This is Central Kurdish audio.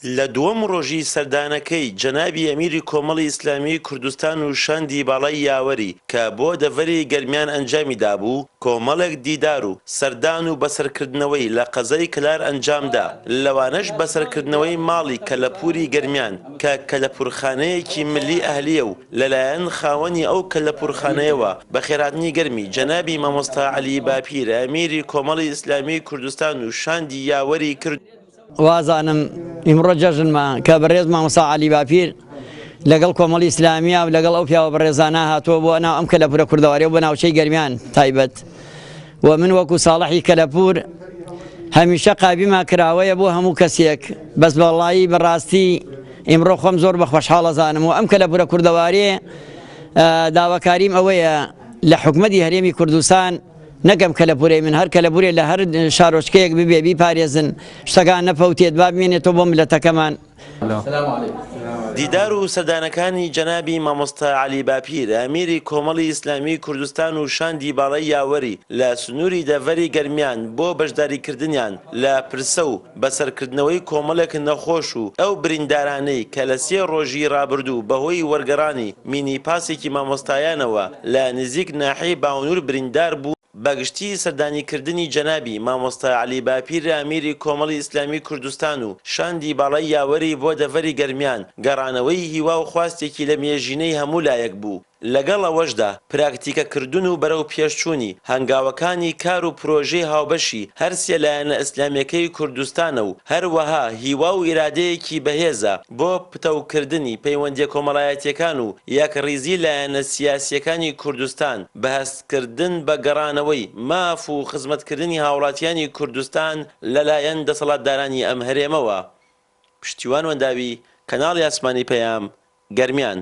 لە دووەم ڕۆژی سەردانەکەی جەنابی ئەمیری کۆمەڵی ئیسلامی کوردستان و شاندی باڵای یاوەری کە بۆ دەڤەری گەرمیان ئەنجامی دابوو کۆمەڵێک دیدار و سەردان و بەسەرکردنەوەی لە قەزای کلار ئەنجامدا لەوانەش بەسەرکردنەوەی ماڵی کەلەپوری گەرمیان کە کەلەپورخانەیەکی ملی ئەهلیە و لەلایەن خاوەنی ئەو کەلەپورخانەیەوە بە خێراتنی گەرمی جەنابی مامۆستا عەلی باپیر ئەمیری کۆمەڵی ئیسلامی کوردستان و شاندی یاوەری کرد. وازانم ئیمڕۆ جەژنمان کە بەڕێز مامۆستا عەلی باپیر لەگەڵ کۆمەڵی ئیسلامیە و لەگەڵ ئەو پیاوە بەڕێزانە هاتووە بۆ ناو ئەم کەلەپورە کوردەواری و بۆ ناوچەی گەرمیان تایبەت و من وەکو ساڵحی کەلەپور هەمیشە قابیما کراوەیە بۆ هەموو کەسێک بەس بەڵایی بەڕاستی ئیمڕۆ خۆم زۆر بە خۆشحاڵەزانم و ئەم کەلەپورە کوردەواری داواکاریم ئەوەیە لە حکومەتی هەرێمی کوردستان نەکەم کەلەپورەی من هەر کەلەپورێ لە هەر شارۆچکەیەک ببێ بیپارێزن شتەکان نەفەوتێت با بمێنێتەوە بۆ ملەتەکەمان. دیدار و سەردانەکانی جەنابی مامۆستا عەلی باپیر ئەمیری کۆمەڵی ئیسلامی کوردستان و شاندی باڵای یاوەری لە سنووری دەڤەری گەرمیان بۆ بەشداریکردنیان لە پرسە و بەسەرکردنەوەی کۆمەڵێک نەخۆش و ئەو بریندارانەی کە لە 3 ڕۆژی ڕابردوو بەهۆی وەرگەڕانی مینی پاسێکی مامۆستایانەوە لە نزیک ناحەی باونور بریندار بوو بەگشتی سەردانیکردنی جەنابی مامۆستا عەلی باپیر ئەمیری کۆمەڵی ئیسلامی کوردستان و شاندی باڵای یاوەری بۆ دەڤەری گەرمیان گەڕانەوەی هیوا و خواستێکی لە مێژینەی هەموو لایەک بوو. لەگەڵ ئەوەشدا پراکتیکەکردن و بەرەو پێشچوونی هەنگاوەکانی کار و پرۆژەی هاوبەشی هەر سێ لایەنە ئیسلامیەکەی کوردستانە و هەروەها هیوا و ئیرادەیەکی بەهێزە بۆ پتەوکردنی پەیوەندیە کۆمەڵایەتیەکان و یەکڕیزی لایەنە سیاسیەکانی کوردستان بەهەستکردن بە گەڕانەوەی ماف و خزمەتکردنی هاوڵاتیانی کوردستان لەلایەن دەسەڵاتدارانی ئەم هەرێمەوە. پشتیوان وەنداوی کەناڵی ئاسمانی پەیام گەرمیان.